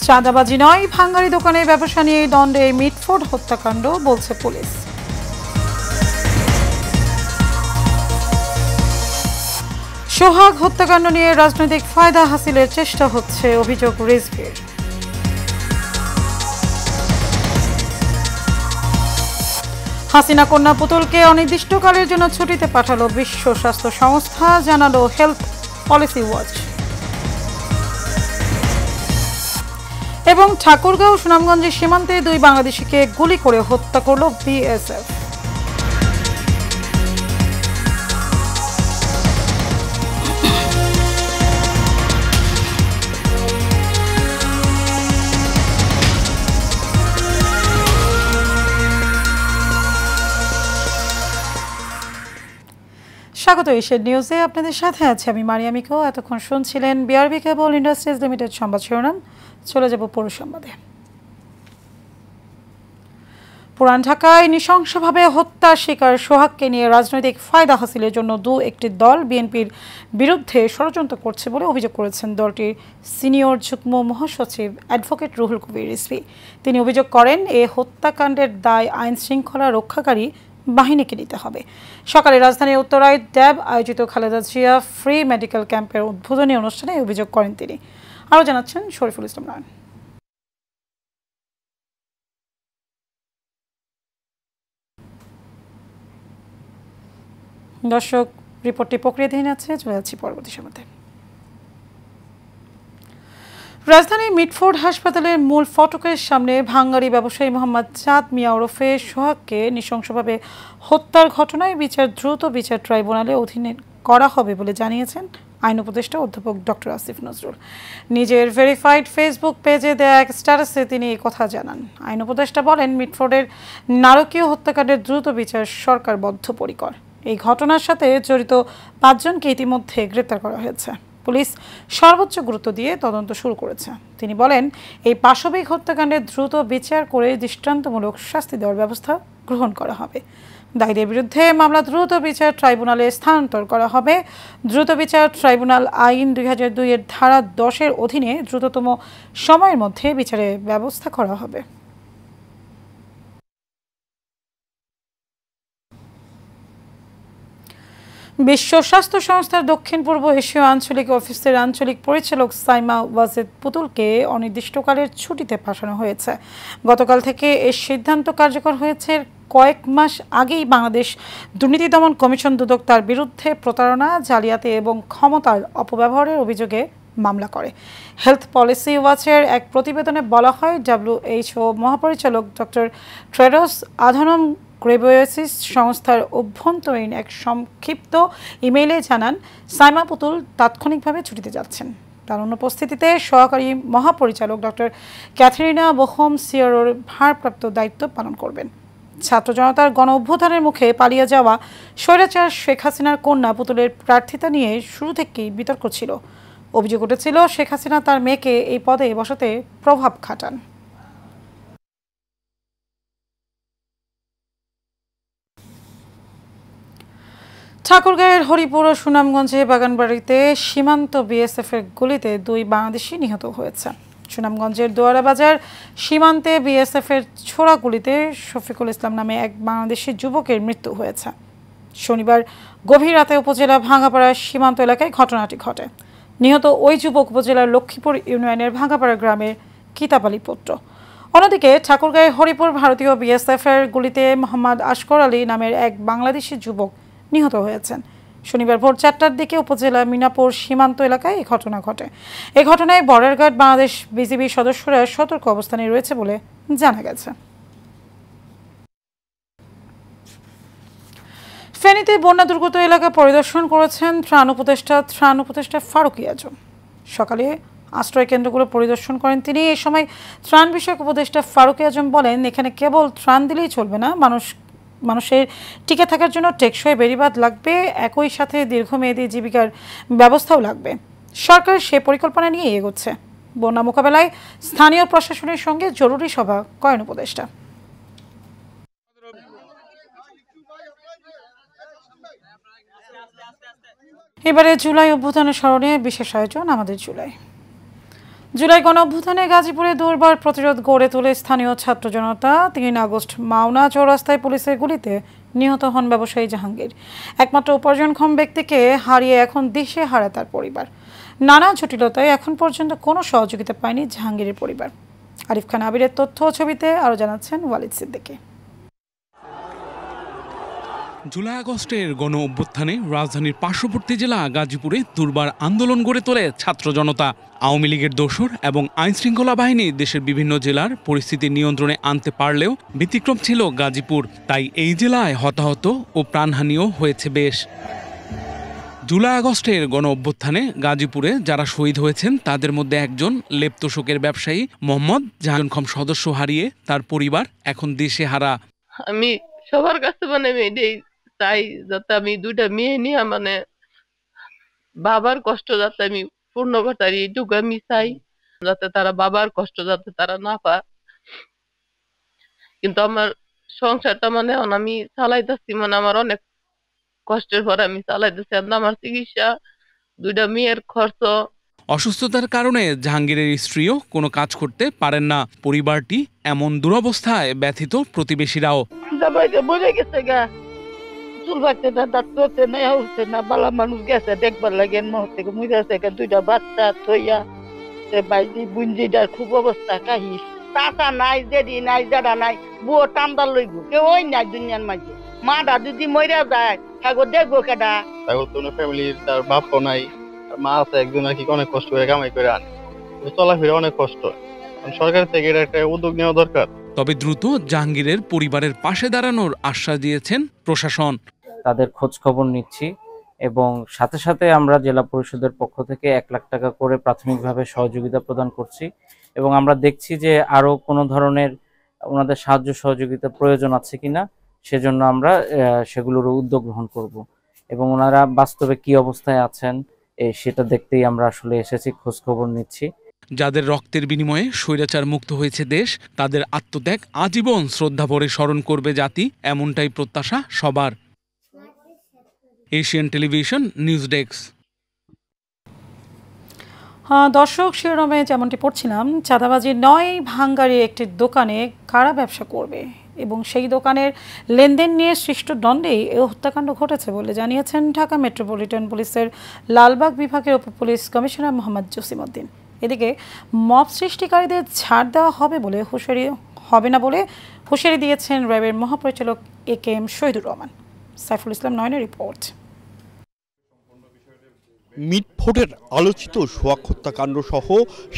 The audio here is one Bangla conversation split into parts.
চাঁদাবাজি নয়, ভাঙ্গারি দোকানে ব্যবসা নিয়ে দ্বন্দ্বে মিটফোর্ড হত্যাকাণ্ড, বলছে পুলিশ। সোহাগ হত্যাকাণ্ড নিয়ে রাজনৈতিক ফায়দা হাসিলের চেষ্টা হচ্ছে, অভিযোগ রিজভির। হাসিনা কন্যা পুতুলকে অনির্দিষ্টকালের জন্য ছুটিতে পাঠালো বিশ্ব স্বাস্থ্য সংস্থা, জানালো হেলথ পলিসি ওয়াচ। এবং ঠাকুরগাঁও সুনামগঞ্জের সীমান্তে 2 বাংলাদেশিকে গুলি করে হত্যা করল বিএসএফ। স্বাগত এশিয়ান নিউজে, আপনাদের সাথে আছে আমি মারিয়ামিকো। এতক্ষণ শুনছিলেন বিআরবি কেবল ইন্ডাস্ট্রিজ লিমিটেড সংবাদ শিরোনাম। চলে যাব পুরো সংবাদে। পুরান ঢাকায় নৃশংসভাবে হত্যার শিকার সোহাগকে নিয়ে রাজনৈতিক ফায়দা হাসিলের জন্য একটি দল বিএনপির বিরুদ্ধে ষড়যন্ত্র করছে বলে অভিযোগ করেছেন দলটির সিনিয়র যুগ্ম মহাসচিব অ্যাডভোকেট রুহুল কবির রিজভী। তিনি অভিযোগ করেন, এই হত্যাকাণ্ডের দায় আইন শৃঙ্খলা রক্ষাকারী বাহিনীকে নিতে হবে। সকালে রাজধানীর উত্তরায় ড্যাব আয়োজিত খালেদা জিয়া ফ্রি মেডিকেল ক্যাম্পের উদ্বোধনী অনুষ্ঠানে অভিযোগ করেন তিনি। আরও জানাচ্ছেন শরীফুল ইসলাম নয়ন। দর্শক, রিপোর্টটি প্রক্রিয়াধীন আছে, চলে যাচ্ছি পরবর্তী সময়তে। রাজধানীর মিটফোর্ড হাসপাতালের মূল ফটকের সামনে ভাঙ্গারি ব্যবসায়ী মোহাম্মদ চাঁদ মিয়া ওরফে সোহাগকে নৃশংসভাবে হত্যার ঘটনায় দ্রুত বিচার ট্রাইব্যুনালের অধীনে করা হবে বলে জানিয়েছেন আইন উপদেষ্টা অধ্যাপক ডক্টর আসিফ নজরুল। নিজের ভেরিফাইড ফেসবুক পেজে দেয়া এক স্ট্যাটাসে তিনি এই কথা জানান। আইন উপদেষ্টা বলেন, মিটফোর্ডের নারকীয় হত্যাকাণ্ডের দ্রুত বিচার সরকার বদ্ধপরিকর। এই ঘটনার সাথে জড়িত 5 জনকে ইতিমধ্যে গ্রেপ্তার করা হয়েছে। পুলিশ সর্বোচ্চ গুরুত্ব দিয়ে তদন্ত শুরু করেছে। তিনি বলেন, এই পাশবিক হত্যাকাণ্ডে দ্রুত বিচার করে দৃষ্টান্তমূলক শাস্তি দেওয়ার ব্যবস্থা গ্রহণ করা হবে। দায়ীদের বিরুদ্ধে মামলা দ্রুত বিচার ট্রাইব্যুনালে স্থানান্তর করা হবে। দ্রুত বিচার ট্রাইব্যুনাল আইন 2002 এর ধারা 10 অধীনে দ্রুততম সময়ের মধ্যে বিচারের ব্যবস্থা করা হবে। বিশ্ব স্বাস্থ্য সংস্থার দক্ষিণ পূর্ব এশীয় আঞ্চলিক অফিসের আঞ্চলিক পরিচালক সাইমা ওয়াজেদ পুতুলকে অনির্দিষ্টকালের ছুটিতে পাঠানো হয়েছে। গতকাল থেকে এর সিদ্ধান্ত কার্যকর হয়েছে। কয়েক মাস আগেই বাংলাদেশ দুর্নীতি দমন কমিশন দুদক তার বিরুদ্ধে প্রতারণা, জালিয়াতি এবং ক্ষমতার অপব্যবহারের অভিযোগে মামলা করে। হেলথ পলিসি ওয়াচের এক প্রতিবেদনে বলা হয়, WHO মহাপরিচালক ডক্টর টেড্রোস আধানম গ্রেবিয়েসাস সংস্থার অভ্যন্তরীণ এক সংক্ষিপ্ত ইমেইলে জানান, সাইমা পুতুল তাৎক্ষণিকভাবে ছুটিতে যাচ্ছেন। তার অনুপস্থিতিতে সহকারী মহাপরিচালক ডক্টর ক্যাথরিনা বোহম সিয়ারোর ভারপ্রাপ্ত দায়িত্ব পালন করবেন। ছাত্র জনতার গণ অভ্যুত্থানের মুখে পালিয়ে যাওয়া স্বৈরাচার শেখ হাসিনার কন্যা পুতুলের প্রার্থিতা নিয়ে শুরু থেকেই বিতর্ক ছিল। অভিযোগ উঠেছিল, শেখ হাসিনা তার মেয়েকে এই পদে বসাতে প্রভাব খাটান। ঠাকুরগাঁয়ের হরিপুর ও সুনামগঞ্জে বাগানবাড়িতে সীমান্ত বিএসএফের গুলিতে 2 বাংলাদেশি নিহত হয়েছে। সুনামগঞ্জের দোয়ারা বাজার সীমান্তে বিএসএফের ছোড়া গুলিতে শফিকুল ইসলাম নামে এক বাংলাদেশি যুবকের মৃত্যু হয়েছে। শনিবার গভীর রাতে উপজেলা ভাঙ্গাপাড়া সীমান্ত এলাকায় ঘটনাটি ঘটে। নিহত ওই যুবক উপজেলার লক্ষ্মীপুর ইউনিয়নের ভাঙ্গাপাড়া গ্রামের কিতাবালি পুত্র। অন্যদিকে ঠাকুরগাঁয়ে হরিপুর ভারতীয় বিএসএফের গুলিতে মোহাম্মদ আসগর আলী নামের এক বাংলাদেশি যুবক নিহত হয়েছেন। শনিবার ভোর 4টার দিকে উপজেলা মিনাপুর সীমান্ত এলাকায় এই ঘটনা ঘটে। এই ঘটনায় বর্ডার বাংলাদেশ বিজিবি সদস্যরা সতর্ক অবস্থানে রয়েছে বলে জানা গেছে। ফেনীতে বন্যা দুর্গত এলাকা পরিদর্শন করেছেন ত্রাণ উপদেষ্টা ফারুক আজম। সকালে আশ্রয় কেন্দ্রগুলো পরিদর্শন করেন তিনি। এই সময় ত্রাণ বিষয়ক উপদেষ্টা ফারুক আজম বলেন, এখানে কেবল ত্রাণ দিলেই চলবে না, মানুষের টিকে থাকার জন্য টেকসই বেড়িবাঁধ লাগবে, একই সাথে দীর্ঘমেয়াদী জীবিকার ব্যবস্থাও লাগবে। সরকার সে পরিকল্পনা নিয়ে এগোচ্ছে। বন্যা মোকাবেলায় স্থানীয় প্রশাসনের সঙ্গে জরুরি সভা করেন উপদেষ্টা। এবারে জুলাই অভ্যুত্থানের স্মরণে বিশেষ আয়োজন আমাদের জুলাই। জুলাই গণঅভ্যুত্থানে গাজীপুরে দুর্বার প্রতিরোধ গড়ে তোলে স্থানীয় ছাত্র জনতা। 3 আগস্ট মাওনা চৌরাস্তায় পুলিশের গুলিতে নিহত হন ব্যবসায়ী জাহাঙ্গীর। একমাত্র উপার্জনক্ষম ব্যক্তিকে হারিয়ে এখন দিশে হারায় তার পরিবার। নানা জটিলতায় এখন পর্যন্ত কোনো সহযোগিতা পায়নি জাহাঙ্গীরের পরিবার। আরিফ খান আবিরের তথ্য ও ছবিতে আরও জানাচ্ছেন ওয়ালিদ সিদ্দিকী। জুলাই আগস্টের গণ অভ্যুত্থানে রাজধানীর পার্শ্ববর্তী জেলা গাজীপুরে দুর্বার আন্দোলন গড়ে তোলে ছাত্র জনতা। আওয়ামী লীগের দোসর এবং আইনশৃঙ্খলা বাহিনী দেশের বিভিন্ন জেলার পরিস্থিতি নিয়ন্ত্রণে আনতে পারলেও ব্যতিক্রম ছিল গাজীপুর। তাই এই জেলায় হতাহত ও প্রাণহানিও হয়েছে বেশ। জুলাই আগস্টের গণ অভ্যুত্থানে গাজীপুরে যারা শহীদ হয়েছেন তাদের মধ্যে একজন লেপ্তশোকের ব্যবসায়ী মোহাম্মদ জাহাঙ্গীর সদস্য হারিয়ে তার পরিবার এখন দিশে হারা। আমি সবার কাছে চাই যাতে আমি 2টা মেয়ে নিয়ে বাবার কষ্ট যাতে আমি পূর্ণ করতে এইটুকু আমি চাই, যাতে তারা বাবার কষ্ট যাতে তারা না পায়। কিন্তু আমার সংসারটা আমি চালাইতেছি, আমার অনেক কষ্টের পর আমি চালাইতেছি। আমার চিকিৎসা, 2টা মেয়ের খরচ। অসুস্থতার কারণে জাহাঙ্গীরের স্ত্রীও কোনো কাজ করতে পারেন না। পরিবারটি এমন দুরবস্থায় ব্যথিত প্রতিবেশীরাও। বুঝে গেছে গা, চুল পাকতে না, দাঁত করতে না, উঠছে না, বালা মানুষ গেছে দেখবার লাগে মুহূর্তে মুইতেছে গা, 2টা বাচ্চা থইয়া বাইজি বুঞ্জিটার খুব অবস্থা কাহিস। টাকা নাই, জেডি নাই, জাডা নাই, বুয়ো টান্দার লইব কেউ ওই নাই দুনিয়ার মাঝে। মাটা যদি মইরা যায় থাকো দেখবো কেডা। কোনো ফ্যামিলির তার বাপও নাই, মা আছে একজন আর কি, অনেক কষ্ট করে কামাই করে আনে, চলাফেরা অনেক কষ্ট। সরকার থেকে এটা একটা উদ্যোগ নেওয়া দরকার। তবে দ্রুত জাহাঙ্গীরের পরিবারের পাশে দাঁড়ানোর আশ্বাস দিয়েছেন প্রশাসন। তাদের খোঁজ খবর নিচ্ছি এবং সাথে সাথে আমরা জেলা পরিষদের পক্ষ থেকে 1 লাখ টাকা করে প্রাথমিকভাবে সহযোগিতা প্রদান করছি এবং আমরা দেখছি যে আরো কোনো ধরনের ওনাদের সাহায্য সহযোগিতা প্রয়োজন আছে কিনা, সেজন্য আমরা সেগুলোর উদ্যোগ গ্রহণ করব এবং ওনারা বাস্তবে কি অবস্থায় আছেন সেটা দেখতেই আমরা আসলে এসেছি, খোঁজ খবর নিচ্ছি। যাদের রক্তের বিনিময়ে স্বৈরাচার মুক্ত হয়েছে দেশ, তাদের আত্মত্যাগ আজীবন শ্রদ্ধা ভরে স্মরণ করবে জাতি, এমনটাই প্রত্যাশা সবার। Asian television news desk. দর্শক, শিরোনামে যেমনটি পড়ছিলাম, চাঁদাবাজি নয় ভাঙ্গারির একটি দোকানে কারা ব্যবসা করবে এবং সেই দোকানের লেনদেন নিয়ে সৃষ্ট দ্বন্দ্বেই এই হত্যাকাণ্ড ঘটেছে বলে জানিয়েছেন ঢাকা মেট্রোপলিটন পুলিশের লালবাগ বিভাগের উপপুলিশ কমিশনার মোহাম্মদ জসিমউদ্দিন। এদিকে মব সৃষ্টিকারীদের ছাড় দেওয়া হবে না বলে হুঁশিয়ারি দিয়েছেন র্যাবের মহাপরিচালক AKM শহীদুর রহমান। সাইফুল ইসলাম নয়নের রিপোর্ট। মিটফোর্ডের আলোচিত সোহাগ হত্যাকাণ্ড সহ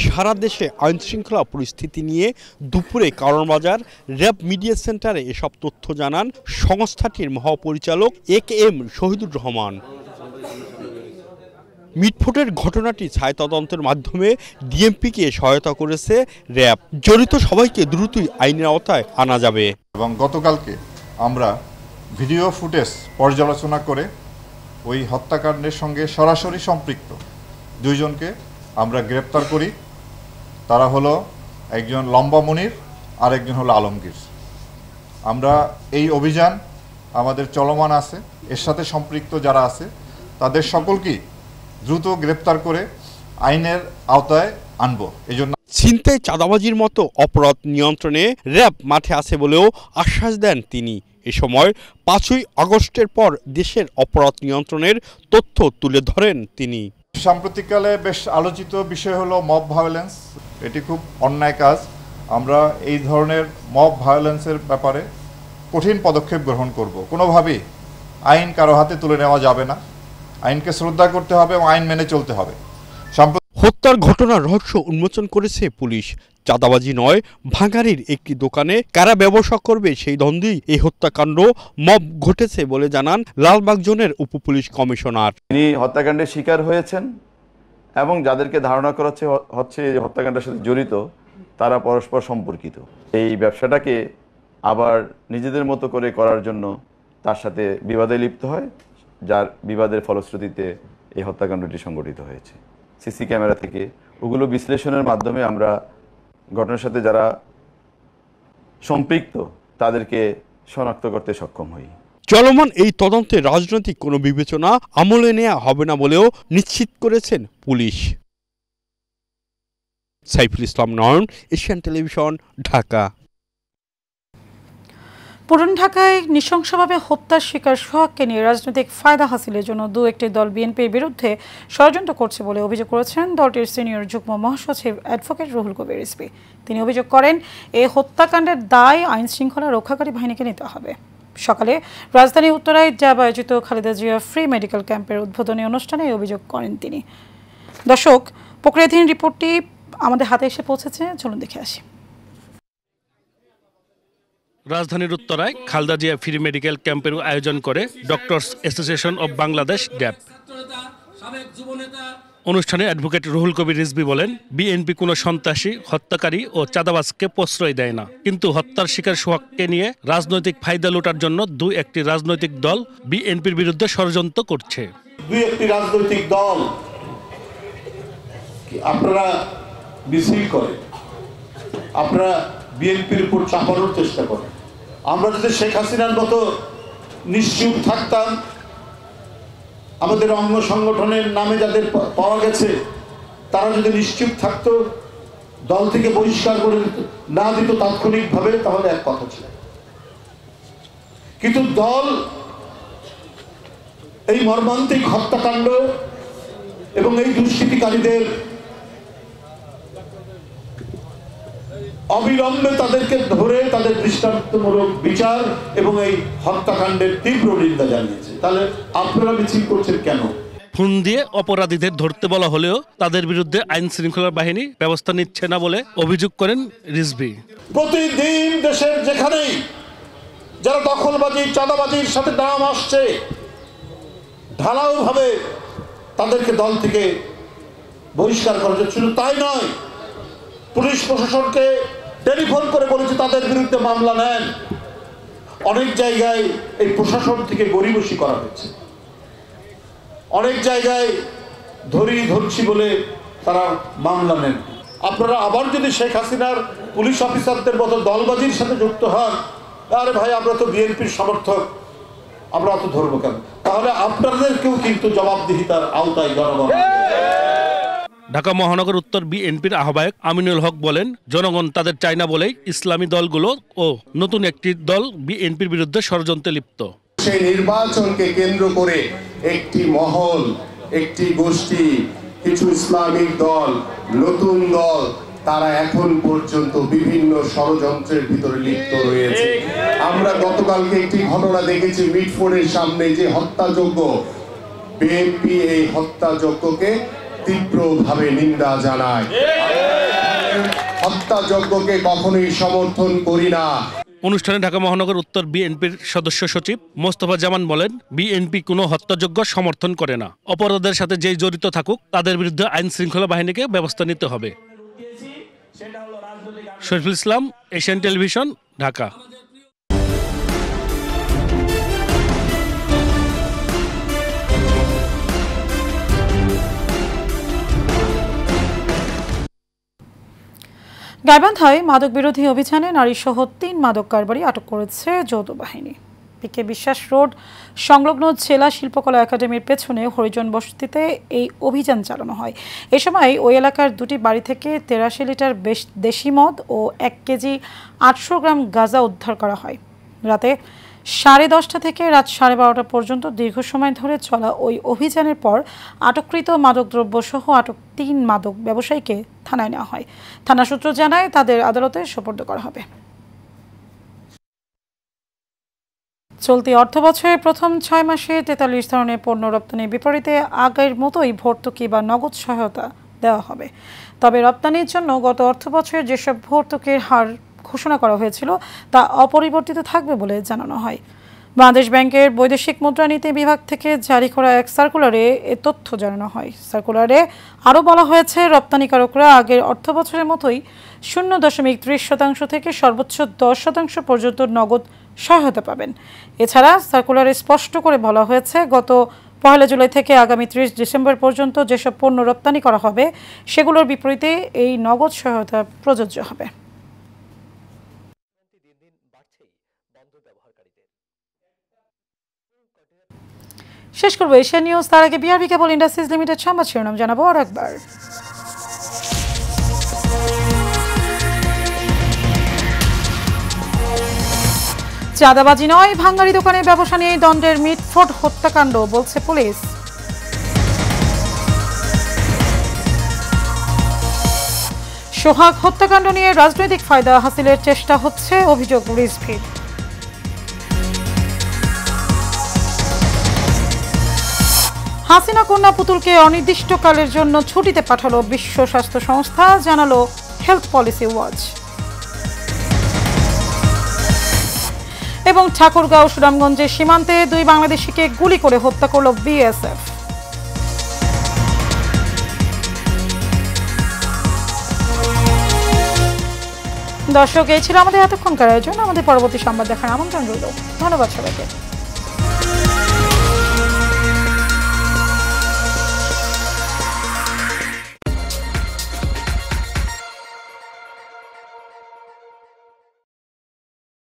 সারা দেশে আইনশৃঙ্খলা পরিস্থিতি নিয়ে দুপুরে কারণবাজার র্যাব মিডিয়া সেন্টারে এসব তথ্য জানান সংস্থাটির মহাপরিচালক AKM শহীদুর রহমান। মিটফোর্ডের ঘটনাটি ছায়া তদন্তের মাধ্যমে ডিএমপিকে সহায়তা করেছে র্যাব। জড়িত সবাইকে দ্রুতই আইনের আওতায় আনা যাবে। এবং গতকালকে আমরা ভিডিও ফুটেজ পর্যালোচনা করে ওই হত্যাকাণ্ডের সঙ্গে সরাসরি সম্পৃক্ত 2 জনকে আমরা গ্রেপ্তার করি। তারা হলো একজন লম্বা মনির আর একজন হলো আলমগীর। আমরা এই অভিযান আমাদের চলমান আছে, এর সাথে সম্পৃক্ত যারা আছে তাদের সকলকেই দ্রুত গ্রেপ্তার করে আইনের আওতায় আনব। এজন্য ছিনতাই, চাঁদাবাজির মতো অপরাধ নিয়ন্ত্রণে র্যাব মাঠে আছে বলেও আশ্বাস দেন তিনি। এ সময় 5ই আগস্টের পর দেশের অপরাধ নিয়ন্ত্রণের তথ্য তুলে ধরেন তিনি। সাম্প্রতিককালে বেশ আলোচিত বিষয় হলো মব ভায়োলেন্স। এটি খুব অন্যায় কাজ। আমরা এই ধরনের মব ভায়োলেন্সের ব্যাপারে কঠিন পদক্ষেপ গ্রহণ করব। কোনোভাবেই আইন কারো হাতে তুলে নেওয়া যাবে না। আইনকে শ্রদ্ধা করতে হবে এবং আইন মেনে চলতে হবে। হত্যার ঘটনার রহস্য উন্মোচন করেছে পুলিশ। চাঁদাবাজি নয় ভাঙ্গারির একটি দোকানে কারা ব্যবসা করবে সেই দ্বন্দ্বেই এই হত্যাকাণ্ড মব ঘটেছে বলে জানান লালবাগ জোনের উপপুলিশ কমিশনার। তিনি হত্যাকাণ্ডের শিকার হয়েছেন এবং যাদেরকে ধারণা করা হচ্ছে হত্যাকাণ্ডের সাথে জড়িত তারা পরস্পর সম্পর্কিত। এই ব্যবসাটাকে আবার নিজেদের মতো করে করার জন্য তার সাথে বিবাদে লিপ্ত হয়, যার বিবাদের ফলশ্রুতিতে এই হত্যাকাণ্ডটি সংঘটিত হয়েছে। সিসি ক্যামেরা থেকে ওগুলো বিশ্লেষণের মাধ্যমে আমরা ঘটনার সাথে যারা সম্পৃক্ত তাদেরকে শনাক্ত করতে সক্ষম হই। চলমান এই তদন্তে রাজনৈতিক কোনো বিবেচনা আমলে নেওয়া হবে না বলেও নিশ্চিত করেছেন পুলিশ। সাইফুল ইসলাম নয়ন, এশিয়ান টেলিভিশন, ঢাকা। পুরান ঢাকায় নৃশংসভাবে হত্যার শিকার সোহাগকে নিয়ে রাজনৈতিক ফায়দা হাসিলের জন্য একটি দল বিএনপির বিরুদ্ধে ষড়যন্ত্র করছে বলে অভিযোগ করেছেন দলটির সিনিয়র যুগ্ম মহাসচিব অ্যাডভোকেট রুহুল কবির রিজভী। তিনি অভিযোগ করেন, এই হত্যাকাণ্ডের দায় আইন শৃঙ্খলা রক্ষাকারী বাহিনীকে নিতে হবে। সকালে রাজধানী উত্তরায় র্যাব আয়োজিত খালেদা জিয়া ফ্রি মেডিকেল ক্যাম্পের উদ্বোধনী অনুষ্ঠানে এই অভিযোগ করেন তিনি। দর্শক, প্রক্রিয়াধীন রিপোর্টটি আমাদের হাতে এসে পৌঁছেছে, চলুন দেখে আসি। রাজধানীর উত্তরায় খালেদা জিয়া ফ্রি মেডিকেল ক্যাম্পের আয়োজন করে ডক্টরস অ্যাসোসিয়েশন অব বাংলাদেশ ড্যাব। অনুষ্ঠানে অ্যাডভোকেট রুহুল কবির রিজভী বলেন, বিএনপি কোনো সন্ত্রাসী, হত্যাকারী ও চাঁদাবাজকে প্রশ্রয় দেয় না, কিন্তু হত্যার শিকার সোহাগকে নিয়ে রাজনৈতিক ফায়দা লুটার জন্য একটি রাজনৈতিক দল বিএনপির বিরুদ্ধে ষড়যন্ত্র করছে। একটি রাজনৈতিক দল আপনারা মিছিল করে, আপনারা বিএনপির উপর চাপানোর চেষ্টা করেন। আমরা যদি শেখ হাসিনার মতো নিশ্চুপ থাকতাম, আমাদের অঙ্গ সংগঠনের নামে যাদের পাওয়া গেছে তারা যদি নিশ্চুপ থাকতো, দল থেকে বহিষ্কার করে না দিত তাৎক্ষণিকভাবে, তাহলে এক কথা ছিল। কিন্তু দল এই মর্মান্তিক হত্যাকাণ্ড এবং এই দুষ্কৃতিকারীদের অবিলম্বে তাদেরকে ধরে তাদের দৃষ্টান্তমূলক বিচার এবং এই হত্যাকাণ্ডের তীব্র নিন্দা জানিয়েছে। তাহলে আপনারা মিছিল করছেন কেন? ফোন দিয়ে অপরাধীদের ধরতে বলা হলেও তাদের বিরুদ্ধে আইন শৃঙ্খলা বাহিনী ব্যবস্থা নিচ্ছে না বলে অভিযোগ করেন রিজভী। প্রতিদিন দেশের যেখানেই যারা দখলবাজি, চাঁদাবাজির সাথে নাম আসছে, ঢালাওভাবে তাদেরকে দল থেকে বহিষ্কার করা হচ্ছে। শুধু তাই নয়, পুলিশ প্রশাসনকে টেলিফোন করে বলেছে তাদের বিরুদ্ধে মামলা নেন। অনেক জায়গায় এই প্রশাসন থেকে গড়িমসি করা হয়েছে, অনেক জায়গায় ধরছি বলে তারা মামলা নেন। আপনারা আবার যদি শেখ হাসিনার পুলিশ অফিসারদের মতো দলবাজির সাথে যুক্ত হন, আরে ভাই আমরা তো বিএনপির সমর্থক, আমরা অত ধরবো কেন? তাহলে আপনাদেরকেও কিন্তু জবাবদিহিতার আওতায় জনগণ। ঢাকা মহানগর উত্তর বিএনপির আহ্বায়ক আমিনুল হক বলেন, জনগণ তাদের চায় না বলেই ইসলামী দলগুলো ও নতুন একটি দল বিএনপির বিরুদ্ধে ষড়যন্ত্রে লিপ্ত। সেই নির্বাচনকে কেন্দ্র করে একটি মহল, একটি গোষ্ঠী, কিছু ইসলামিক দল, নতুন দল, তারা এখন পর্যন্ত বিভিন্ন ষড়যন্ত্রের ভিতরে লিপ্ত রয়েছে। আমরা গতকালকে একটি ঘটনা দেখেছি মিটফোর্ডের সামনে, যে হত্যাযজ্ঞ। বিএনপি এই হত্যাযজ্ঞকে তীব্রভাবে নিন্দা জানায়। হত্যাযজ্ঞকে কখনোই সমর্থন করি না। অনুষ্ঠানে ঢাকা মহানগর উত্তর বিএনপির সদস্য সচিব মোস্তফা জামান বলেন, বিএনপি কোনো হত্যাযজ্ঞ সমর্থন করে না। অপরাধের সাথে যেই জড়িত থাকুক তাদের বিরুদ্ধে আইন শৃঙ্খলা বাহিনীকে ব্যবস্থা নিতে হবে। Shariful Islam, Asian television, Dhaka. গাইবান্ধায় মাদক বিরোধী অভিযানে নারীসহ ৩ মাদক কারবারি আটক করেছে যৌথ বাহিনী। পিকে বিশ্বাস রোড সংলগ্ন জেলা শিল্পকলা একাডেমির পেছনে হরিজন বসতিতে এই অভিযান চালানো হয়। এ সময় ওই এলাকার 2টি বাড়ি থেকে 83 লিটার দেশি মদ ও 1 কেজি 800 গ্রাম গাঁজা উদ্ধার করা হয়। রাতে 10:30 থেকে রাত 12:30 পর্যন্ত দীর্ঘ সময় ধরে চলা ওই অভিযানের পর আটককৃত মাদকদ্রব্য সহ আটক 3 মাদক ব্যবসায়ীকে থানায় নেওয়া হয়। থানা সূত্র জানায় তাদের আদালতে সোপর্দ করা হবে। চলতি অর্থবছরের প্রথম 6 মাসে 43 ধরনের পণ্য রপ্তানির বিপরীতে আগের মতোই ভর্তুকি বা নগদ সহায়তা দেওয়া হবে। তবে রপ্তানির জন্য গত অর্থবছরে যেসব ভর্তুকির হার ঘোষণা করা হয়েছিল তা অপরিবর্তিত থাকবে বলে জানানো হয়। বাংলাদেশ ব্যাংকের বৈদেশিক মুদ্রানীতি বিভাগ থেকে জারি করা এক সার্কুলারে এ তথ্য জানানো হয়। সার্কুলারে আরও বলা হয়েছে, রপ্তানিকারকরা আগের অর্থবছরের মতোই 0.30% থেকে সর্বোচ্চ 10% পর্যন্ত নগদ সহায়তা পাবেন। এছাড়া সার্কুলারে স্পষ্ট করে বলা হয়েছে, গত 1 জুলাই থেকে আগামী 30 ডিসেম্বর পর্যন্ত যেসব পণ্য রপ্তানি করা হবে সেগুলোর বিপরীতে এই নগদ সহায়তা প্রযোজ্য হবে। শেষ করবো এশিয়া নিউজ, তার আগে বিআরবি কেবল ইন্ডাস্ট্রিজ লিমিটেড সংবাদ শিরোনাম জানাবো আর একবার। চাঁদাবাজি নয়, ভাঙ্গারি দোকানে ব্যবসা নিয়ে দণ্ডের মিটফোট হত্যাকাণ্ড বলছে পুলিশ। সোহাগ হত্যাকাণ্ড নিয়ে রাজনৈতিক ফায়দা হাসিলের চেষ্টা হচ্ছে, অভিযোগ রিজভির। হাসিনা কন্যা পুতুলকে অনির্দিষ্টকালের জন্য ছুটিতে পাঠালো বিশ্ব স্বাস্থ্য সংস্থা, জানালো হেলথ পলিসি ওয়াচ। এবং ঠাকুরগাঁও সুনামগঞ্জের সীমান্তে 2 বাংলাদেশিকে গুলি করে হত্যা করল বিএসএফ। দর্শক, এই ছিল আমাদের এতক্ষণকার আয়োজন। আমাদের পরবর্তী সংবাদ দেখার আমন্ত্রণ রইল। ধন্যবাদ সবাইকে।